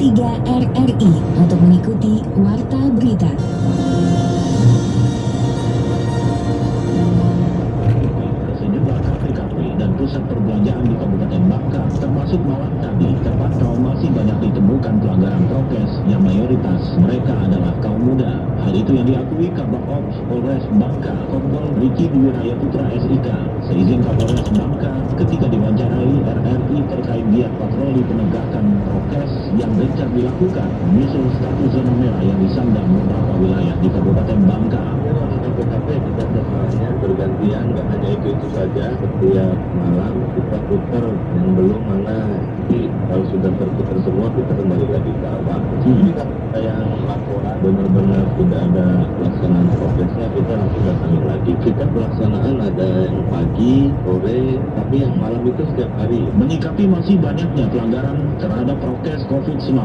3 RRI untuk mengikuti Warta Berita. Sejumlah kafe-kafe dan pusat perbelanjaan di Kabupaten Bangka, termasuk malam tadi, terpantau masih banyak ditemukan pelanggaran prokes yang mayoritas mereka adalah kaum muda. Hal itu yang diakui Kabak Ops Polres Bangka, Kompol Riki Dwi Raya Putra SIK, seizin Kapolres Bangka ketika diwawancarai RRI terkait giat patroli penegakan prokes yang gencar dilakukan menyusul status zona merah yang disandang beberapa wilayah di Kabupaten Bangka. KPKP kita setelahnya bergantian, nggak hanya itu saja, setiap malam kita putar yang belum mana, jadi kalau sudah terputar semua kita kembali lagi ke awal. Jika ada yang laporan benar-benar tidak ada pelaksanaan prokesnya, kita langsung datangin lagi. Kita pelaksanaan ada yang pagi, sore, tapi yang malam itu setiap hari. Menyikapi masih banyaknya pelanggaran terhadap prokes COVID-19,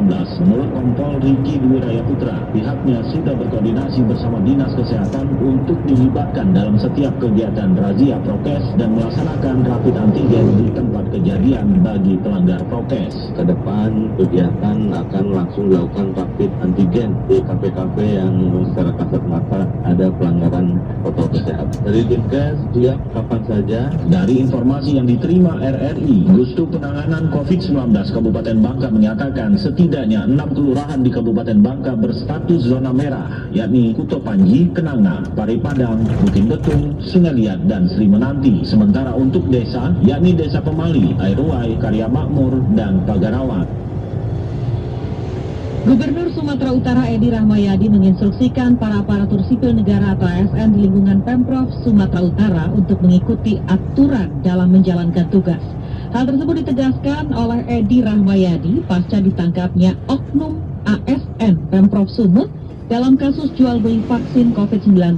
menurut Kompol Riki Dwi Raya Putra, pihaknya sudah berkoordinasi bersama Dinas Kesehatan untuk dilibatkan dalam setiap kegiatan razia prokes dan melaksanakan rapid antigen di tempat kejadian bagi pelanggar prokes. Ke depan kegiatan akan langsung dilakukan rapid antigen di kafe-kafe yang secara kasat mata ada pelanggaran protokol kesehatan. Dari Dinkes siap kapan saja. Dari informasi yang diterima RRI, Gustu Penanganan COVID-19 Kabupaten Bangka menyatakan setidaknya 6 kelurahan di Kabupaten Bangka berstatus zona merah, yakni Kuto Panji, Kenanga, Paripadang, Bukit Betung, Sungai Liat, dan Sri Menanti. Sementara untuk desa, yakni Desa Pemali, Airuai, Karya Makmur, dan Pagarawan. Gubernur Sumatera Utara Edi Rahmayadi menginstruksikan para aparatur sipil negara atau ASN di lingkungan Pemprov Sumatera Utara untuk mengikuti aturan dalam menjalankan tugas. Hal tersebut ditegaskan oleh Edi Rahmayadi pasca ditangkapnya oknum ASN Pemprov Sumut dalam kasus jual beli vaksin COVID-19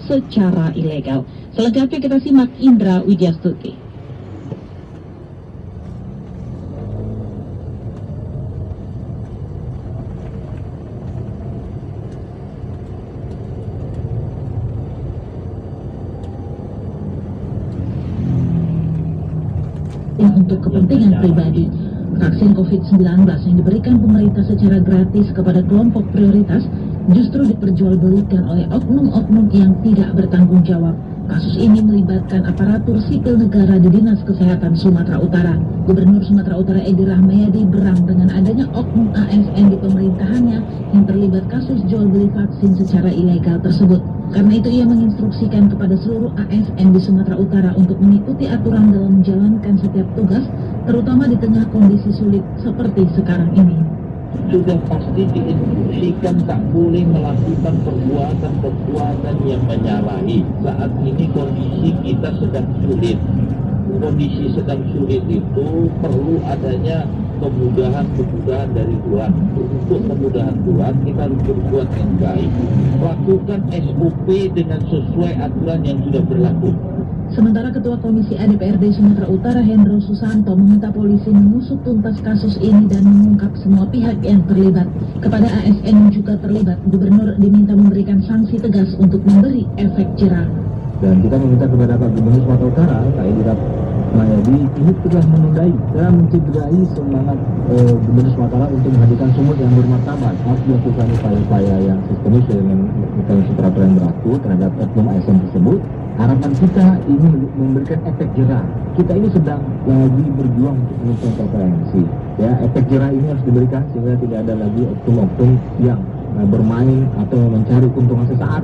secara ilegal. Selengkapnya kita simak Indra Widyastuti. Untuk kepentingan pribadi, vaksin COVID-19 yang diberikan pemerintah secara gratis kepada kelompok prioritas justru diperjualbelikan oleh oknum-oknum yang tidak bertanggung jawab. Kasus ini melibatkan aparatur sipil negara di Dinas Kesehatan Sumatera Utara. Gubernur Sumatera Utara Edi Rahmayadi berang dengan adanya oknum ASN di pemerintahannya yang terlibat kasus jual beli vaksin secara ilegal tersebut. Karena itu ia menginstruksikan kepada seluruh ASN di Sumatera Utara untuk mengikuti aturan dalam menjalankan setiap tugas, terutama di tengah kondisi sulit seperti sekarang ini. Sudah pasti diinstruksikan tak boleh melakukan perbuatan yang menyalahi. Saat ini kondisi kita sedang sulit. Kondisi sedang sulit itu perlu adanya kemudahan dari Tuhan. Untuk kemudahan Tuhan kita harus berbuat yang baik. Lakukan SOP dengan sesuai aturan yang sudah berlaku. Sementara Ketua Komisi A DPRD Sumatera Utara Hendro Susanto meminta polisi mengusut tuntas kasus ini dan mengungkap semua pihak yang terlibat. Kepada ASN yang juga terlibat, Gubernur diminta memberikan sanksi tegas untuk memberi efek jerah. Dan kita meminta kepada Pak Gubernur Sumatera Utara, Pak Edi Rahmayadi, ini telah menundai dan mencederai semangat Gubernur Sumatera Utara untuk menghadirkan sumut yang bermartabat. Harus dilakukan upaya-upaya yang sistemis dengan mekanisme peraturan yang berlaku terhadap oknum ASN tersebut. Harapan kita ini memberikan efek jerah. Kita ini sedang lagi berjuang untuk melakukan prevensi. Ya, efek jerah ini harus diberikan sehingga tidak ada lagi oknum-oknum yang bermain atau mencari keuntungan sesaat.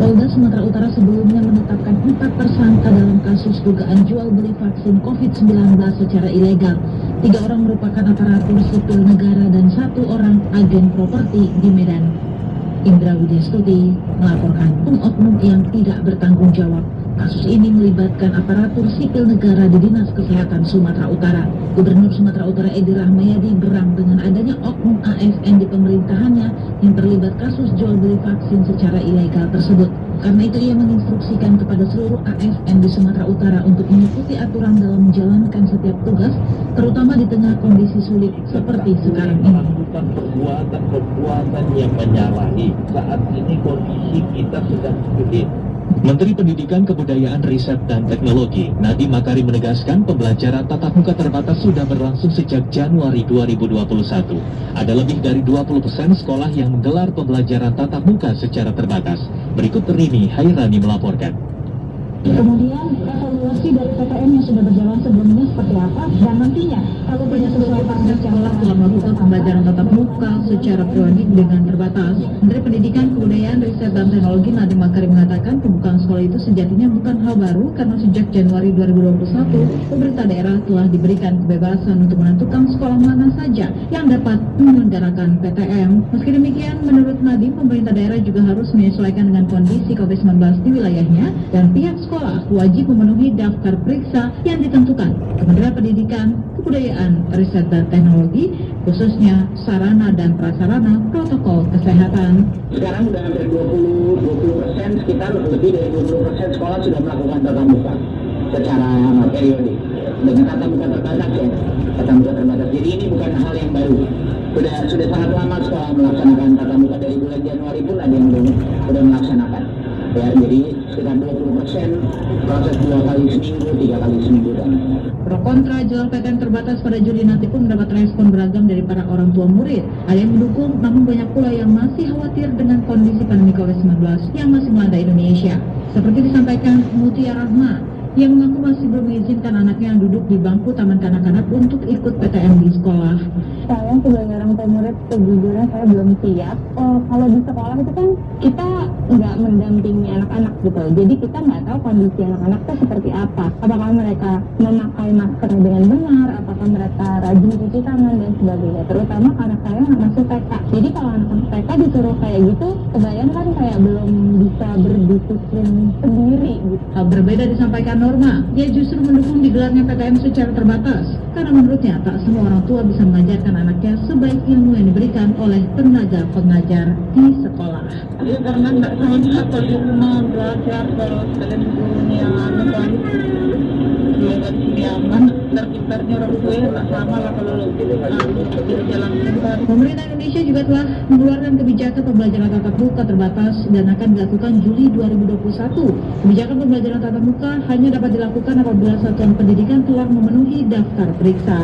Polda Sumatera Utara sebelumnya menetapkan 4 tersangka dalam kasus dugaan jual beli vaksin COVID-19 secara ilegal. 3 orang merupakan aparatur sipil negara dan 1 orang agen properti di Medan. Indra Widyastuti melaporkan oknum yang tidak bertanggung jawab. Kasus ini melibatkan aparatur sipil negara di Dinas Kesehatan Sumatera Utara. Gubernur Sumatera Utara Edi Rahmayadi berang dengan adanya oknum ASN di pemerintahannya yang terlibat kasus jual beli vaksin secara ilegal tersebut. Karena itu ia menginstruksikan kepada seluruh ASN di Sumatera Utara untuk mengikuti aturan dalam menjalankan setiap tugas, terutama di tengah kondisi sulit seperti sekarang ini. Melakukan perbuatan yang menyalahi. Saat ini kondisi kita sedang sulit. Menteri Pendidikan, Kebudayaan, Riset, dan Teknologi Nadiem Makarim menegaskan pembelajaran tatap muka terbatas sudah berlangsung sejak Januari 2021. Ada lebih dari 20% sekolah yang menggelar pembelajaran tatap muka secara terbatas. Berikut Rini Hairani melaporkan. Kemudian evaluasi dari PTM yang sudah berjalan sebelumnya seperti apa, dan nantinya kalau tidak sesuai target sekolah telah melakukan pembelajaran tatap muka secara periodik dengan terbatas. Menteri Pendidikan, Kebudayaan, Riset, dan Teknologi Nadiem Makarim mengatakan pembukaan sekolah itu sejatinya bukan hal baru karena sejak Januari 2021 pemerintah daerah telah diberikan kebebasan untuk menentukan sekolah mana saja yang dapat menyelenggarakan PTM. Meski demikian, menurut Nadiem, pemerintah daerah juga harus menyesuaikan dengan kondisi COVID-19 di wilayahnya dan pihak sekolah wajib memenuhi daftar periksa yang ditentukan Kementerian Pendidikan, Kebudayaan, Riset, dan Teknologi, khususnya sarana dan prasarana protokol kesehatan. Sekarang sudah hampir 20%, sekitar lebih dari 20% sekolah sudah melakukan tatap muka secara periodik dengan tatap muka terbatas ya, tatap muka terbatas. Jadi ini bukan hal yang baru. Sudah sangat lama sekolah melaksanakan tatap muka, dari bulan Januari pun ada yang sudah melaksanakan. Ya, jadi sekitar 20% proses 2 kali seminggu, 3 kali seminggu dan. Pro kontra jual PTM terbatas pada Juli nanti pun mendapat respon beragam dari para orang tua murid. Ada yang mendukung, namun banyak pula yang masih khawatir dengan kondisi pandemi COVID-19 yang masih melanda Indonesia. Seperti disampaikan Mutia Rahma, yang mengaku masih belum mengizinkan anaknya yang duduk di bangku taman kanak-kanak untuk ikut PTM di sekolah. Saya sebagai orang tua murid, sejujurnya saya belum siap. Kalau di sekolah itu kan kita nggak mendampingi anak-anak gitu, jadi kita nggak tahu kondisi anak-anak itu seperti apa. Apakah mereka memakai masker dengan benar, apakah mereka rajin cuci tangan dan sebagainya. Terutama anak saya anak masuk TK. Jadi kalau anak TK disuruh kayak gitu, kebayang kan kayak belum bisa berdisiplin sendiri gitu. Hal berbeda disampaikan Norma. Dia justru mendukung digelarnya PTM secara terbatas karena menurutnya tak semua orang tua bisa mengajarkan anaknya sebaik ilmu yang diberikan oleh tenaga pengajar di sekolah. Ya karena nggak sama atau di rumah belajar terus kalian gurunya anu kan belajar nyaman terkitarnya orang tua tak sama lah kalau jalan pintar. Pemerintah Indonesia juga telah mengeluarkan kebijakan pembelajaran tatap muka terbatas dan akan dilakukan Juli 2021. Kebijakan pembelajaran tatap muka hanya dapat dilakukan apabila satuan pendidikan telah memenuhi daftar periksa.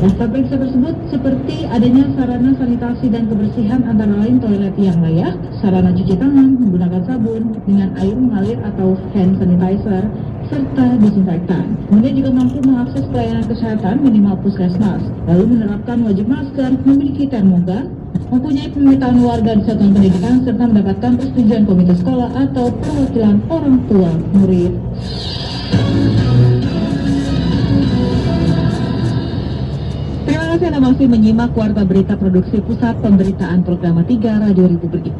Daftar periksa tersebut seperti adanya sarana sanitasi dan kebersihan antara lain toilet yang layak, sarana cuci tangan menggunakan sabun dengan air mengalir atau hand sanitizer, serta disinfektan. Kemudian juga mampu mengakses pelayanan kesehatan minimal puskesmas, lalu menerapkan wajib masker, memiliki termogan, mempunyai pemerintahan warga di satuan pendidikan, serta mendapatkan persetujuan komite sekolah atau perwakilan orang tua murid. Terima kasih Anda masih menyimak Warta Berita Produksi Pusat Pemberitaan Program 3 Radio Republik.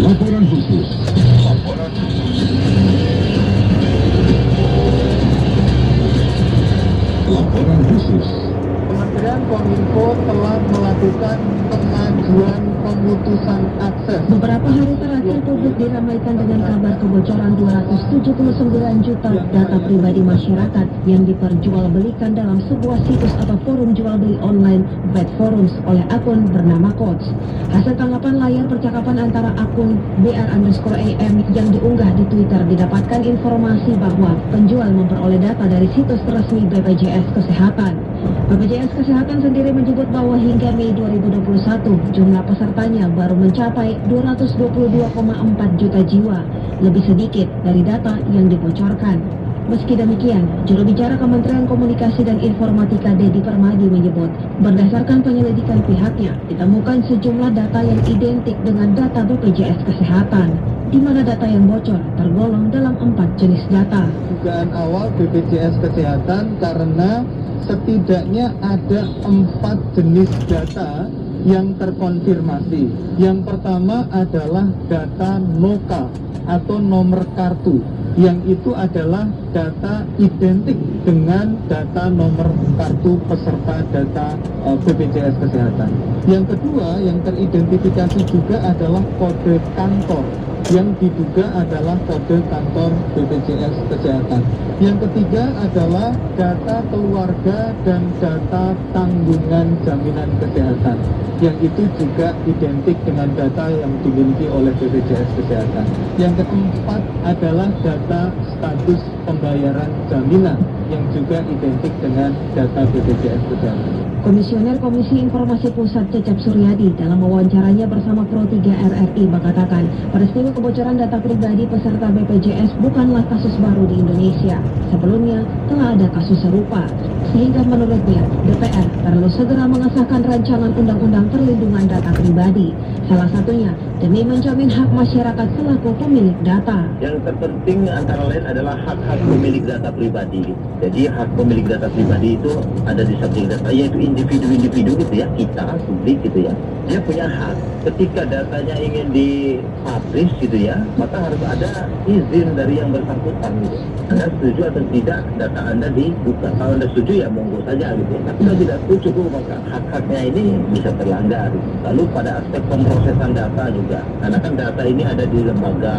Laporan khusus. Laporan khusus. Kementerian Kominfo telah melakukan pengajuan pemutusan akses. Beberapa hari terakhir publik diramaikan dengan kabar kebocoran 279 juta data pribadi masyarakat yang diperjualbelikan dalam sebuah situs atau forum jual beli online Bad Forums oleh akun bernama Coach. Hasil tanggapan layar percakapan antara akun BR_AM yang diunggah di Twitter didapatkan informasi bahwa penjual memperoleh data dari situs resmi BPJS Kesehatan. BPJS Kesehatan sendiri menyebut bahwa hingga Mei 2021 jumlah pesertanya baru mencapai 222,4 juta jiwa, lebih sedikit dari data yang dibocorkan. Meski demikian, juru bicara Kementerian Komunikasi dan Informatika Dedi Permadi menyebut, berdasarkan penyelidikan pihaknya, ditemukan sejumlah data yang identik dengan data BPJS Kesehatan, di mana data yang bocor tergolong dalam 4 jenis data. Dugaan awal BPJS Kesehatan karena setidaknya ada 4 jenis data yang terkonfirmasi. Yang pertama adalah data NOKA atau nomor kartu. yang itu adalah data identik dengan data nomor kartu peserta data BPJS Kesehatan. Yang kedua, yang teridentifikasi juga adalah kode kantor yang diduga adalah kode kantor BPJS Kesehatan. Yang ketiga adalah data keluarga dan data tanggungan jaminan kesehatan, yang itu juga identik dengan data yang dimiliki oleh BPJS Kesehatan. Yang keempat adalah data status pembayaran jaminan, yang juga identik dengan data BPJS Kesehatan. Komisioner Komisi Informasi Pusat Cecep Suryadi dalam wawancaranya bersama Pro 3 RRI mengatakan peristiwa kebocoran data pribadi peserta BPJS bukanlah kasus baru di Indonesia. Sebelumnya telah ada kasus serupa, sehingga menurutnya DPR perlu segera mengesahkan rancangan undang-undang perlindungan data pribadi. Salah satunya demi menjamin hak masyarakat selaku pemilik data. Yang terpenting antara lain adalah hak-hak pemilik data pribadi. Jadi hak pemilik data pribadi itu ada di subjek data, yaitu individu-individu gitu ya, kita, publik gitu ya. Dia punya hak. Ketika datanya ingin dipublish gitu ya, maka harus ada izin dari yang bersangkutan gitu. Anda setuju atau tidak data Anda dibuka? Kalau Anda setuju ya monggo saja gitu ya. Tapi kalau tidak setuju, maka hak-haknya ini bisa terlanggar. Lalu pada aspek pemrosesan data juga, karena kan data ini ada di lembaga,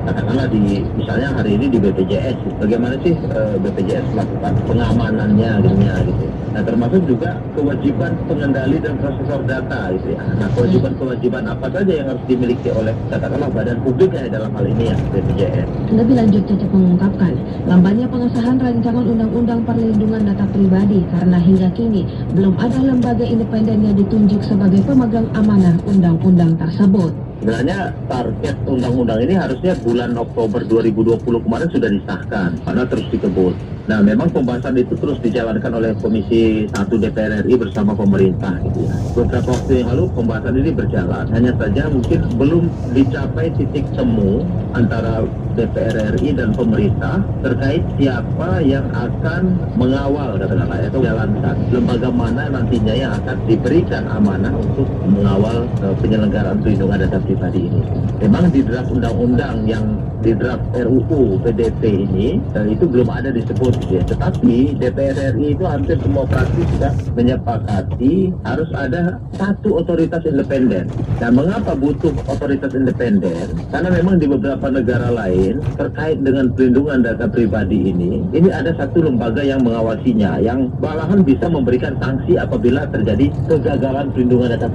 katakanlah di misalnya hari ini di BPJS. Bagaimana sih BPJS melakukan pengamanannya gitu. Nah, termasuk juga kewajiban pengendali dan prosesor data gitu ya. Nah, kewajiban apa saja yang harus dimiliki oleh katakanlah badan publik ya dalam hal ini ya BPJS. Lebih lanjut, Cecep mengungkapkan lambannya pengesahan rancangan undang-undang perlindungan data pribadi karena hingga kini belum ada lembaga independen yang ditunjuk sebagai pemegang amanah undang-undang tersebut. Sebenarnya target undang-undang ini harusnya bulan Oktober 2020 kemarin sudah disahkan, karena terus dikebut. Nah, memang pembahasan itu terus dijalankan oleh Komisi 1 DPR RI bersama pemerintah gitu ya. Beberapa waktu yang lalu pembahasan ini berjalan, hanya saja mungkin belum dicapai titik temu antara DPR RI dan pemerintah terkait siapa yang akan mengawal katakanlah atau jalankan lembaga mana nantinya yang akan diberikan amanah untuk mengawal penyelenggaraan perlindungan data pribadi ini. Memang di draft undang-undang yang di draft RUU PDP ini itu belum ada disebut ya. Tetapi DPR RI itu hampir semua fraksi sudah menyepakati harus ada satu otoritas independen. Nah, mengapa butuh otoritas independen? Karena memang di beberapa negara lain terkait dengan perlindungan data pribadi ini ada satu lembaga yang mengawasinya, yang malahan bisa memberikan sanksi apabila terjadi kegagalan perlindungan data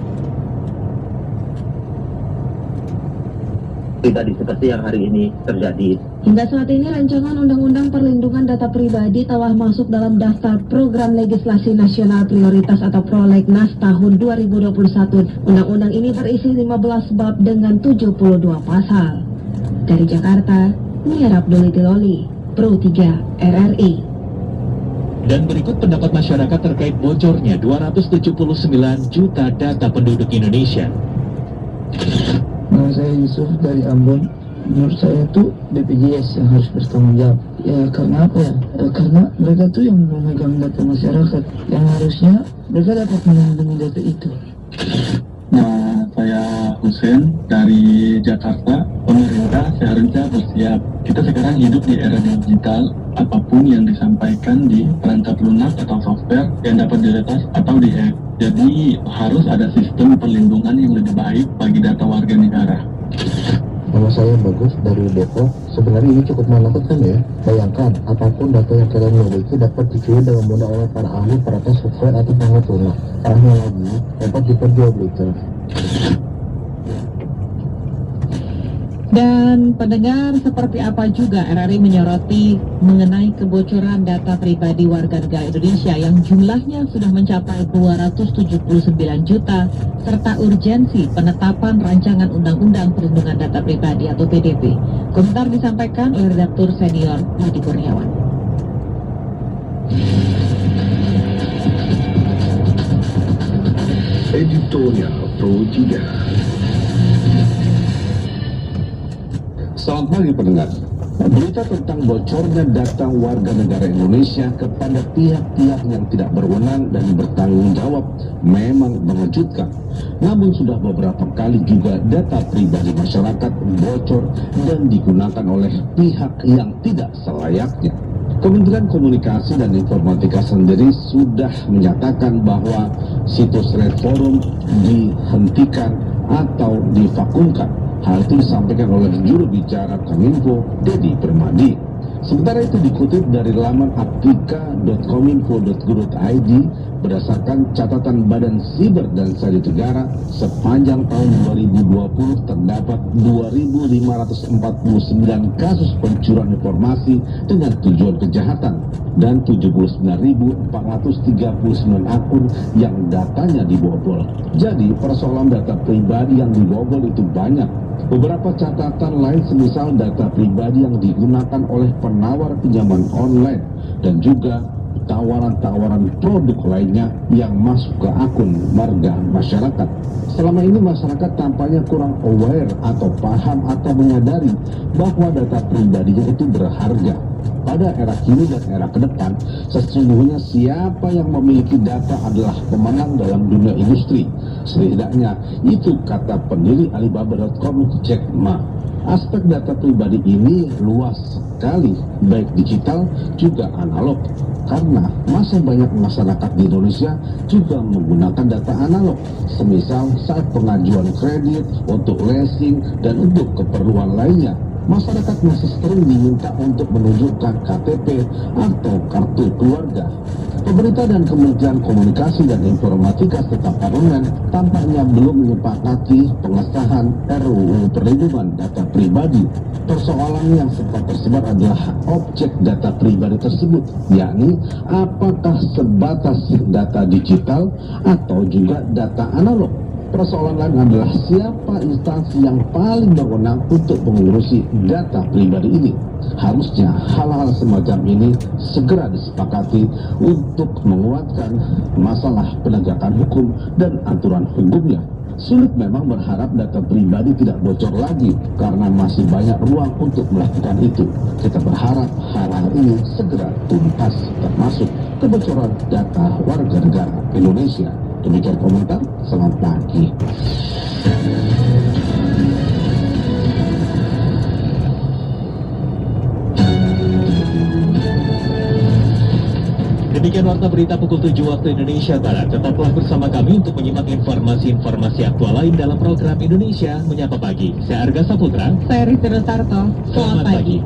pribadi seperti yang hari ini terjadi. Hingga saat ini rancangan undang-undang perlindungan data pribadi telah masuk dalam daftar program legislasi nasional prioritas atau prolegnas tahun 2021. Undang-undang ini berisi 15 bab dengan 72 pasal. Dari Jakarta, Nia Abdul Tiloli, Pro 3 RRI. Dan berikut pendapat masyarakat terkait bocornya 279 juta data penduduk Indonesia. Nama saya Yusuf dari Ambon. Menurut saya itu BPJS yang harus bertanggung jawab. Ya karena apa ya? Karena mereka tuh yang memegang data masyarakat, yang harusnya mereka dapat melindungi data itu. Nah, saya Husein dari Jakarta. Pemerintah seharusnya bersiap. Kita sekarang hidup di era digital. Apapun yang disampaikan di perangkat lunak atau software yang dapat diretas atau di-hack. Jadi harus ada sistem perlindungan yang lebih baik bagi data warga negara. Nama saya Bagus dari Depok. Sebenarnya ini cukup menakutkan ya. Bayangkan, apapun data yang kalian miliki dapat dicuri dengan mudah oleh para ahli perangkat software atau perangkat lunak. Parahnya lagi, dapat diperjualbelikan. Dan pendengar, seperti apa juga RRI menyoroti mengenai kebocoran data pribadi warga negara Indonesia yang jumlahnya sudah mencapai 279 juta serta urgensi penetapan rancangan undang-undang perlindungan data pribadi atau PDP. Komentar disampaikan oleh redaktur senior Yudi Kurniawan. Editorial Pro 3. Selamat pagi pendengar. Berita tentang bocornya data warga negara Indonesia kepada pihak-pihak yang tidak berwenang dan bertanggung jawab memang mengejutkan. Namun sudah beberapa kali juga data pribadi masyarakat bocor dan digunakan oleh pihak yang tidak selayaknya. Kementerian Komunikasi dan Informatika sendiri sudah menyatakan bahwa situs Red Forum dihentikan atau divakumkan. Hal itu disampaikan oleh juru bicara Kominfo, Dedi Permadi. Sementara itu dikutip dari laman aptika.kominfo.go.id berdasarkan catatan Badan Siber dan Sandi Negara sepanjang tahun 2020 terdapat 2.549 kasus pencurian informasi dengan tujuan kejahatan dan 79.439 akun yang datanya dibobol. Jadi persoalan data pribadi yang dibobol itu banyak. Beberapa catatan lain semisal data pribadi yang digunakan oleh penawar pinjaman online dan juga tawaran-tawaran produk lainnya yang masuk ke akun warga masyarakat. Selama ini masyarakat tampaknya kurang aware atau paham atau menyadari bahwa data pribadinya itu berharga. Pada era kini dan era ke depan, sesungguhnya siapa yang memiliki data adalah pemenang dalam dunia industri. Setidaknya itu kata pendiri Alibaba.com, Jack Ma. Aspek data pribadi ini luas sekali, baik digital juga analog. Karena masih banyak masyarakat di Indonesia juga menggunakan data analog, semisal saat pengajuan kredit, untuk leasing, dan untuk keperluan lainnya. Masyarakat masih sering diminta untuk menunjukkan KTP atau kartu keluarga. Pemerintah dan Kementerian Komunikasi dan Informatika serta Parlemen tampaknya belum menyepakati pengesahan RUU Perlindungan Data Pribadi. Persoalan yang sempat tersebar adalah objek data pribadi tersebut, yakni apakah sebatas data digital atau juga data analog. Persoalan lain adalah siapa instansi yang paling berwenang untuk mengurusi data pribadi ini. Harusnya hal-hal semacam ini segera disepakati untuk menguatkan masalah penegakan hukum dan aturan hukumnya. Sulit memang berharap data pribadi tidak bocor lagi karena masih banyak ruang untuk melakukan itu. Kita berharap hal-hal ini segera tuntas, termasuk kebocoran data warga negara Indonesia. Demikian komentar, selamat pagi. Demikian warta berita pukul 7 waktu Indonesia Barat. Tetaplah bersama kami untuk menyimak informasi-informasi aktual lain dalam program Indonesia Menyapa Pagi. Saya Arga Saputra. Saya Rita Tarto. Selamat pagi.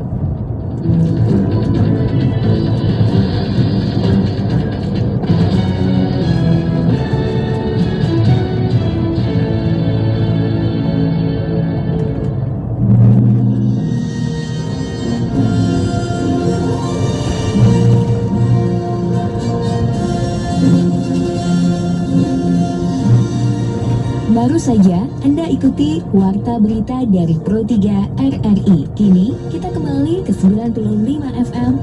Baru saja Anda ikuti Warta Berita dari Pro 3 RRI. Kini kita kembali ke 95 FM